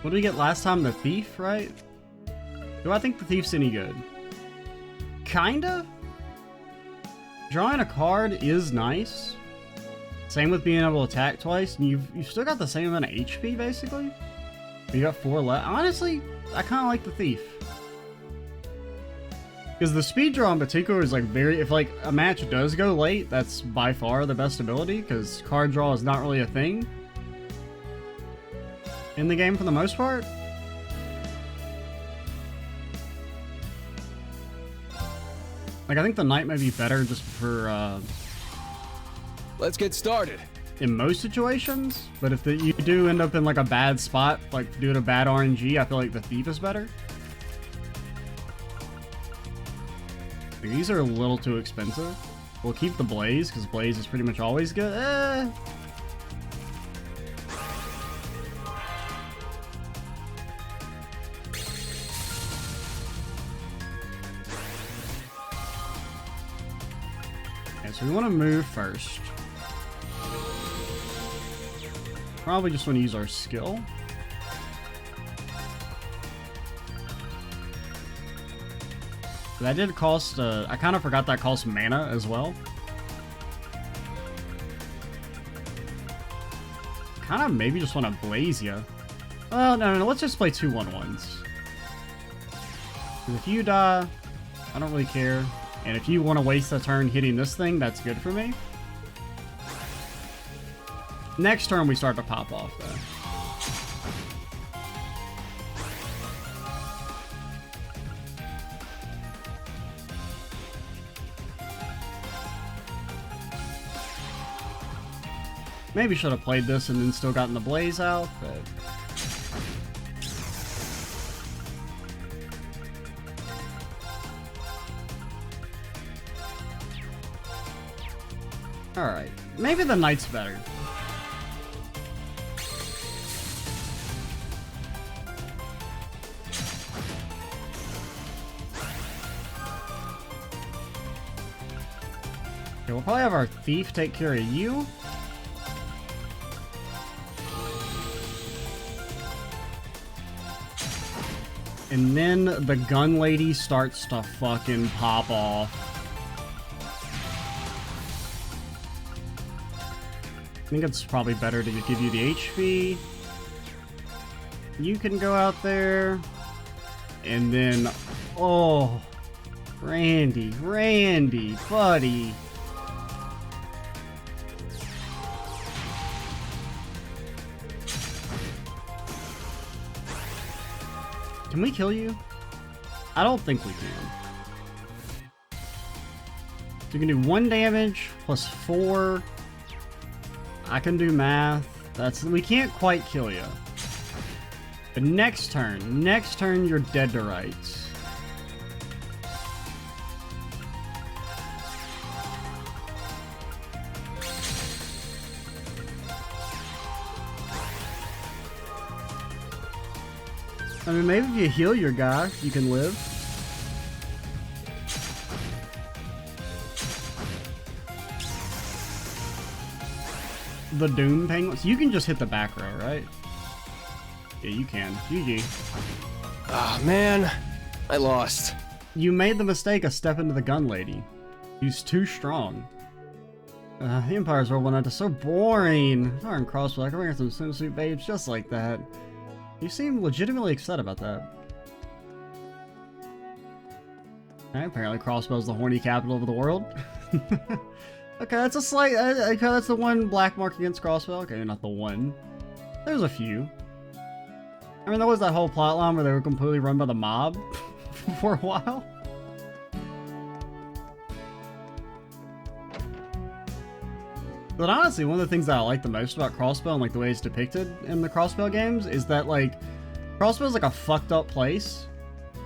What did we get last time? The Thief, right? Do I think the Thief's any good? Kinda? Drawing a card is nice. Same with being able to attack twice, and you've still got the same amount of HP, basically. You got 4 left. Honestly, I kind of like the Thief. Because the speed draw in particular is like very, if like a match does go late, that's by far the best ability, because card draw is not really a thing in the game for the most part. Like, I think the knight might be better just for, Let's get started. in most situations, but if you do end up in like a bad spot, like due to bad RNG, I feel like the thief is better. Like, these are a little too expensive. We'll keep the blaze, because blaze is pretty much always good. Okay, so we want to move first. Probably just want to use our skill. That did cost, I kind of forgot that cost mana as well. Kind of maybe just want to blaze you. Well, no, let's just play 2/1/1s. Because if you die, I don't really care. And if you want to waste a turn hitting this thing, that's good for me. Next turn, we start to pop off, though. Maybe should have played this and then still gotten the blaze out, but... Alright, maybe the knight's better. Okay, we'll probably have our thief take care of you. And then the gun lady starts to fucking pop off. I think it's probably better to give you the HP. You can go out there. And then, oh, Randy, buddy. Can we kill you? I don't think we can. So you can do 1 damage plus 4. I can do math. We can't quite kill you. But next turn you're dead to rights. I mean, maybe if you heal your guy, you can live. The Doom Penguins. You can just hit the back row, right? Yeah, you can. GG. Ah, man. I lost. You made the mistake of stepping to the gun lady. He's too strong. The Empire's World 1 is so boring. Darn crossbow. I can bring some swimsuit babes just like that. You seem legitimately excited about that. Okay, apparently Crossbow's the horny capital of the world. Okay, that's a slight... okay, that's the one black mark against Crossbow. Okay, not the one. There's a few. I mean, there was that whole plotline where they were completely run by the mob for a while. But honestly, one of the things that I like the most about Crossbow and like the way it's depicted in the Crossbow games is that like Crossbow's like a fucked up place,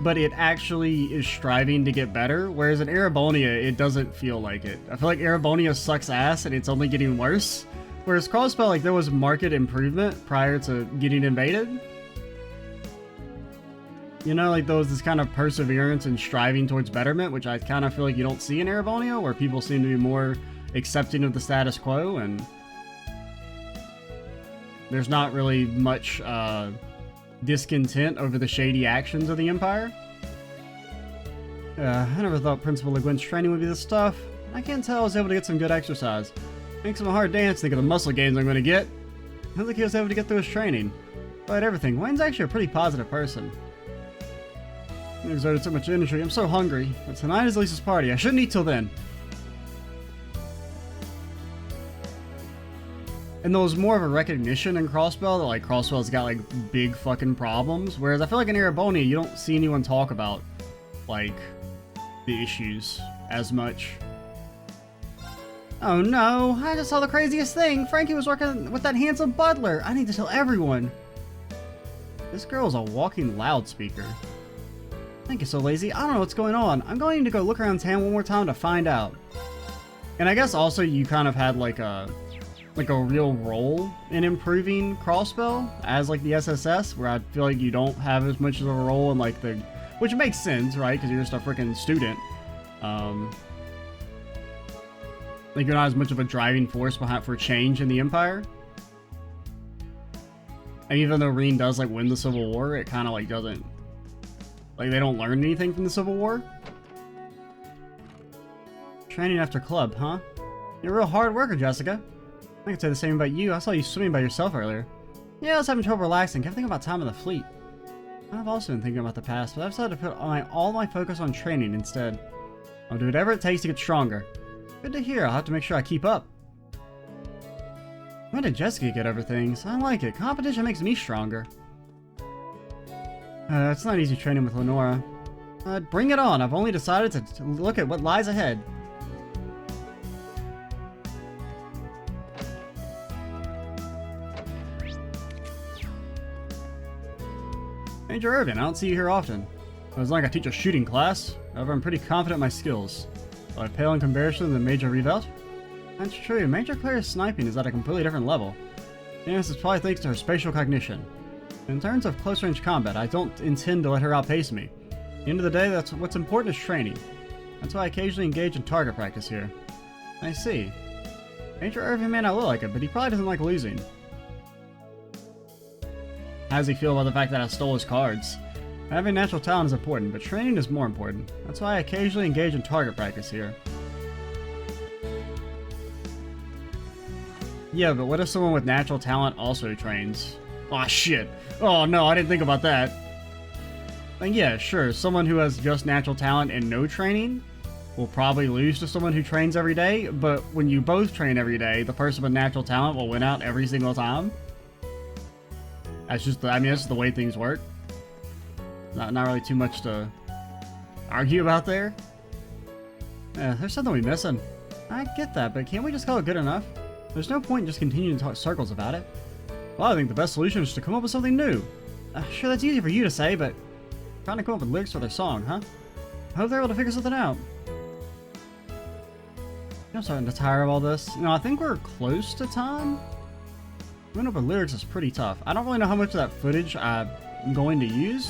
but it actually is striving to get better, whereas in Erebonia, it doesn't feel like it. I feel like Erebonia sucks ass and it's only getting worse, whereas Crossbow, like there was market improvement prior to getting invaded. You know, like there was this kind of perseverance and striving towards betterment, which I kind of feel like you don't see in Erebonia, where people seem to be more accepting of the status quo, and there's not really much discontent over the shady actions of the Empire. I never thought Principal Le Guin's training would be this tough. I can't tell I was able to get some good exercise. Thanks to my hard dance, think of the muscle gains I'm going to get. I don't think he was able to get through his training. But everything, Wayne's actually a pretty positive person. I exerted so much energy. I'm so hungry. But tonight is Lisa's party. I shouldn't eat till then. And there was more of a recognition in Crossbell that, like, Crossbell's got, like, big fucking problems. Whereas I feel like in Erebonia, you don't see anyone talk about, like, the issues as much. Oh no, I just saw the craziest thing. Frankie was working with that handsome butler. I need to tell everyone. This girl is a walking loudspeaker. Thank you, so lazy. I don't know what's going on. I'm going to go look around town one more time to find out. And I guess also you kind of had like a real role in improving Crossbell as like the SSS, where I feel like you don't have as much of a role in like the, which makes sense, right? Because you're just a freaking student. Like you're not as much of a driving force behind for change in the Empire. And even though Rean does like win the Civil War, it kind of like doesn't, like they don't learn anything from the Civil War. Training after club, huh? You're a real hard worker, Jessica. I could say the same about you. I saw you swimming by yourself earlier. Yeah, I was having trouble relaxing. Kept thinking about time in the fleet. I've also been thinking about the past, but I've decided to put all my focus on training instead. I'll do whatever it takes to get stronger. Good to hear. I'll have to make sure I keep up. When did Jessica get over things? I like it. Competition makes me stronger. It's not easy training with Lenora. Bring it on. I've only decided to look at what lies ahead. Major Irvin, I don't see you here often. It was like I teach a shooting class. However, I'm pretty confident in my skills. But I pale in comparison to Major Revelt. That's true. Major Claire's sniping is at a completely different level. Yes, it's probably thanks to her spatial cognition. In terms of close-range combat, I don't intend to let her outpace me. At the end of the day, that's what's important is training. That's why I occasionally engage in target practice here. I see. Major Irvin may not look like it, but he probably doesn't like losing. How does he feel about the fact that I stole his cards? Having natural talent is important, but training is more important. That's why I occasionally engage in target practice here. Yeah, but what if someone with natural talent also trains? Aw, shit. Oh no, I didn't think about that. Like, yeah, sure, someone who has just natural talent and no training will probably lose to someone who trains every day, but when you both train every day, the person with natural talent will win out every single time. That's just, I mean, that's just the way things work. Not really too much to argue about there. Yeah, there's something we're missing. I get that, but can't we just call it good enough? There's no point in just continuing to talk circles about it. Well, I think the best solution is to come up with something new. Sure, that's easy for you to say, but trying to come up with lyrics for their song, huh? I hope they're able to figure something out. I'm starting to tire of all this. You know, I think we're close to time. Coming up with lyrics is pretty tough. I don't really know how much of that footage I'm going to use.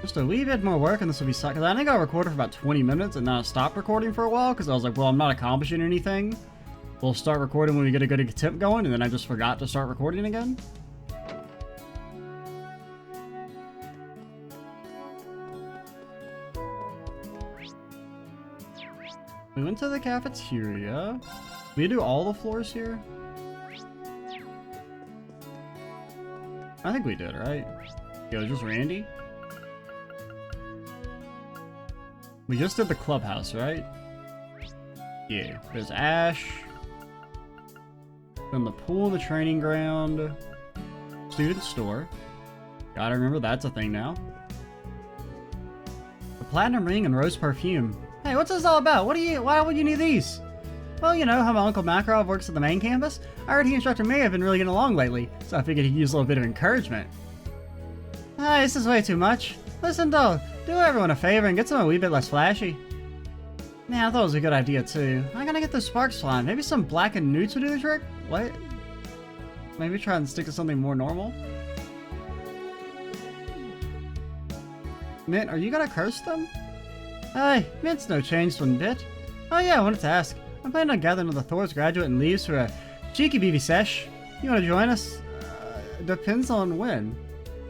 Just a wee bit more work and this will be suck. Because I think I recorded for about 20 minutes and then I stopped recording for a while because I was like, well, I'm not accomplishing anything. We'll start recording when we get a good attempt going, and then I just forgot to start recording again. We went to the cafeteria. We do all the floors here? I think we did, right? Yeah, it was just Randy. We just did the clubhouse, right? Yeah, there's Ash. Then the pool, the training ground. Student store. Gotta remember that's a thing now. The platinum ring and rose perfume. Hey, what's this all about? Why would you need these? Well, you know how my Uncle Makarov works at the main campus? I heard he and Instructor May have been really getting along lately, so I figured he'd use a little bit of encouragement. This is way too much. Listen, though, do everyone a favor and get something a wee bit less flashy. Man, I thought it was a good idea, too. I'm gonna get those sparks flying. Maybe some black and newts would do the trick? What? Maybe try and stick to something more normal? Mint, are you gonna curse them? Hey, Mint's no changed one bit. Oh yeah, I wanted to ask. I'm planning on gathering with the Thor's graduate and leaves for a cheeky BB sesh. You wanna join us? Depends on when.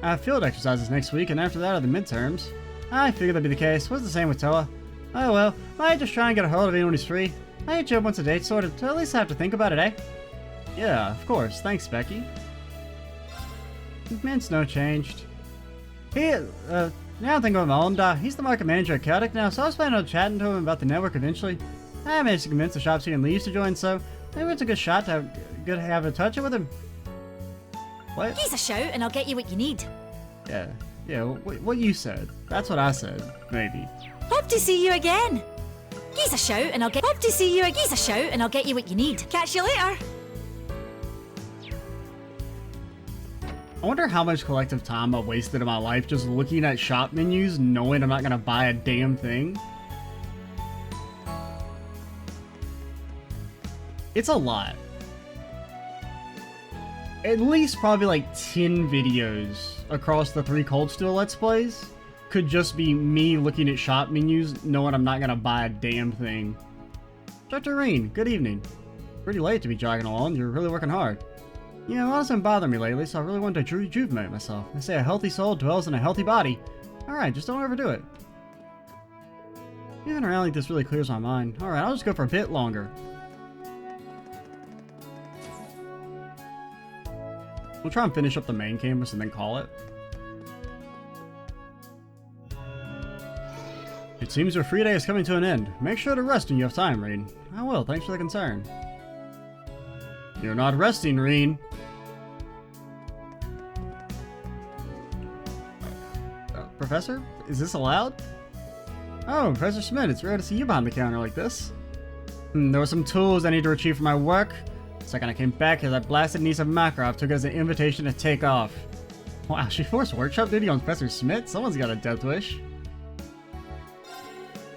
I have field exercises next week, and after that are the midterms. I figured that'd be the case. What's the same with Toa? Oh well, might just try and get a hold of anyone who's free. I hit you up once a date, sort of, to at least have to think about it, eh? Yeah, of course. Thanks, Becky. Mint's no changed. Now I'm thinking of my own he's the market manager at Celtic now, so I was planning on chatting to him about the network eventually. I managed to convince the shopkeeper and Elise to join, so maybe it's a good shot to have a touch with him. What? He's a shout and I'll get you what you need. Yeah, what you said. That's what I said, maybe. Hope to see you again. He's a shout and I'll get Hope to see you again. He's a shout and I'll get you what you need. Catch you later. I wonder how much collective time I've wasted in my life just looking at shop menus knowing I'm not gonna buy a damn thing. It's a lot. At least probably like 10 videos across the 3 Cold Steel Let's Plays could just be me looking at shop menus knowing I'm not gonna buy a damn thing. Dr. Rean, good evening. Pretty late to be jogging along, you're really working hard. You know, a lot has been bothering me lately, so I really wanted to rejuvenate myself. They say a healthy soul dwells in a healthy body. Alright, just don't overdo it. Moving around like this really clears my mind. Alright, I'll just go for a bit longer. We'll try and finish up the main campus and then call it. It seems your free day is coming to an end. Make sure to rest when you have time, Rean. I will, thanks for the concern. You're not resting, Rean. Professor? Is this allowed? Oh, Professor Schmidt, it's rare to see you behind the counter like this. There were some tools I need to retrieve for my work. The second I came back, as that blasted niece of Makarov took it as an invitation to take off. Wow, she forced workshop duty on Professor Schmidt? Someone's got a death wish.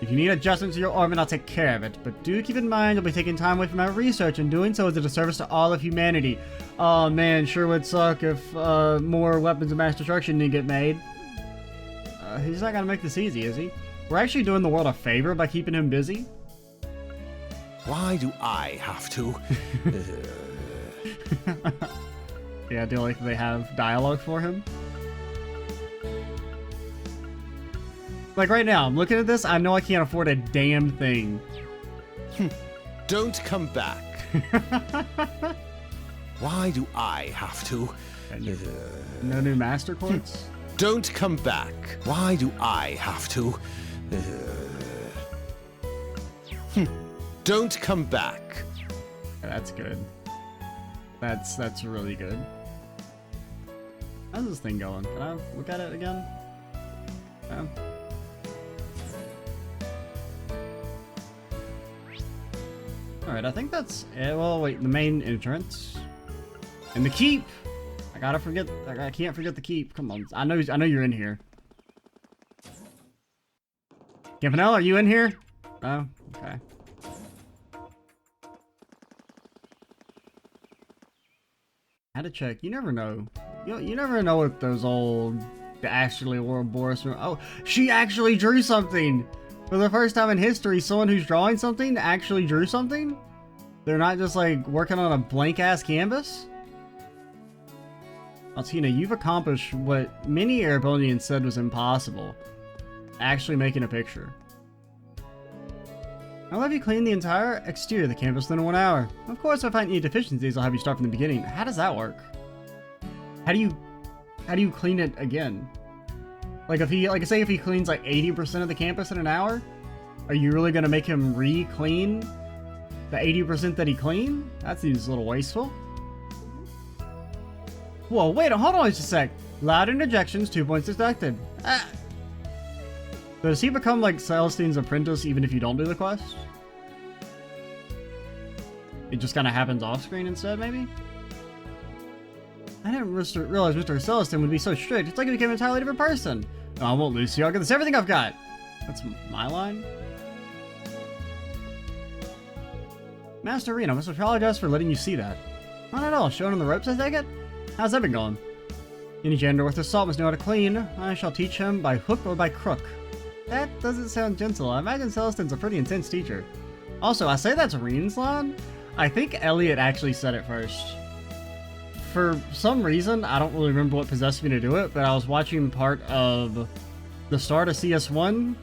If you need adjustments to your orbit, I'll take care of it. But do keep in mind you'll be taking time away from my research, and doing so is a disservice to all of humanity. Oh man, sure would suck if more weapons of mass destruction didn't get made. He's not gonna make this easy, is he? We're actually doing the world a favor by keeping him busy. Why do I have to? Yeah, I do like they have dialogue for him. Like right now, I'm looking at this, I know I can't afford a damn thing. Don't come back. Why do I have to? No new master quartz? Don't come back. Why do I have to? Don't come back. Yeah, that's good. That's really good. How's this thing going? Can I look at it again? No? Alright, I think that's it. Well, wait, the main entrance. And the keep! I can't forget the keep. Come on, I know you're in here. Campanelle, are you in here? Oh, okay. I had to check. You never know. You never know what those old Ashley or Boris. Oh, she actually drew something. For the first time in history, someone who's drawing something actually drew something. They're not just like working on a blank ass canvas. Altina, you've accomplished what many Erebonians said was impossible. Actually making a picture. I'll have you clean the entire exterior of the campus within 1 hour. Of course, if I find any deficiencies, I'll have you start from the beginning. How does that work? How do you clean it again? Like say if he cleans like 80% of the campus in an hour, are you really gonna make him re-clean the 80% that he cleaned? That seems a little wasteful. Whoa, wait, hold on just a sec. Loud interjections, 2 points deducted. Does he become like Celestine's apprentice even if you don't do the quest? It just kind of happens off screen instead, maybe? I didn't realize Mr. Celestine would be so strict. It's like he became an entirely different person. No, I won't lose you. I'll get this everything I've got. That's my line. Master Rean, I must apologize for letting you see that. Not at all. Showing on the ropes, I take it? How's that been going? Any janitor worth his salt must know how to clean. I shall teach him by hook or by crook. That doesn't sound gentle. I imagine Celestine's a pretty intense teacher. Also, I say that's Rean's line. I think Elliot actually said it first. For some reason, I don't really remember what possessed me to do it, but I was watching part of the start of CS1.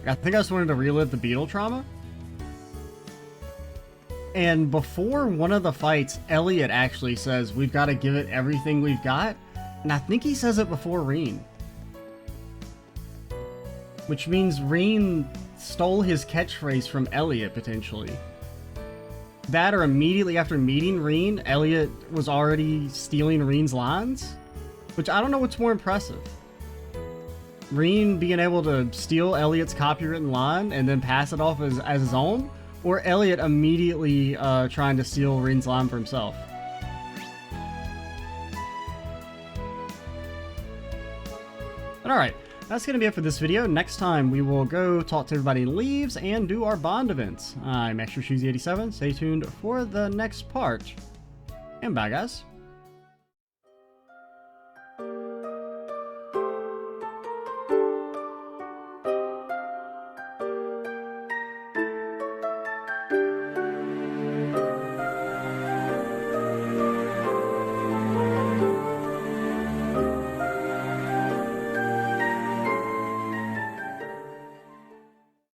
I think I just wanted to relive the Beetle trauma. And before one of the fights, Elliot actually says, we've got to give it everything we've got. And I think he says it before Rean. which means Rean stole his catchphrase from Elliot, potentially. That, or immediately after meeting Rean, Elliot was already stealing Rean's lines, which I don't know what's more impressive. Rean being able to steal Elliot's copywritten line and then pass it off as his own, or Elliot immediately trying to steal Rean's line for himself. But alright, that's going to be it for this video. Next time we will go talk to everybody in Leaves and do our Bond events. I'm Extra Cheesy 87. Stay tuned for the next part. And bye guys.